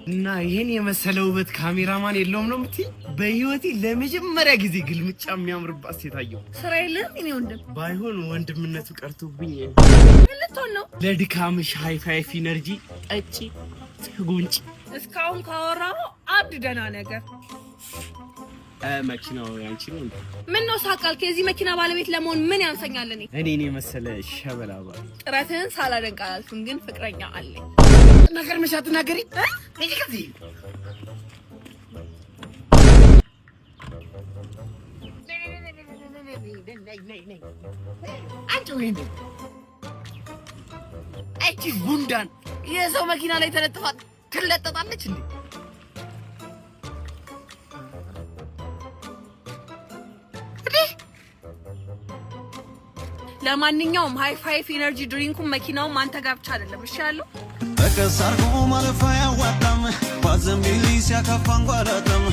እና ይሄን የመሰለ ውበት ካሜራማን የለውም ነው የምትይ? በህይወቴ ለመጀመሪያ ጊዜ ግልምጫ የሚያምርባት ሴት አየሁ። ስራ የለም እኔ ወንድም ባይሆን ወንድምነቱ ቀርቶብኝ ልትሆን ነው። ለድካምሽ ሃይ ፋይፍ ኢነርጂ ጠጪ ትጉንጭ። እስካሁን ካወራው አብድ ደህና ነገር መኪናው ያንቺ ነው እንዴ? ምን ነው ሳቃል? ከዚህ መኪና ባለቤት ለመሆን ምን ያንሰኛል? እኔ መሰለ ሸበላ ባል ጥረትህን ሳላደንቅ አላልኩም፣ ግን ፍቅረኛ አለኝ። ነገር መሻት ነገሪ እዚህ ከዚህ አንቺ ወንድ እቺ ጉንዳን የሰው መኪና ላይ ተለጥፋ ትለጠጣለች እንዴ? ለማንኛውም ሃይ ፋይፍ ኢነርጂ ድሪንኩን መኪናውም አንተ ጋር ብቻ አይደለም። እሺ ያለው ተከሳርኩ ማለፋ ያዋጣም ባዘምቢሊ ሲያከፋን ጓዳተም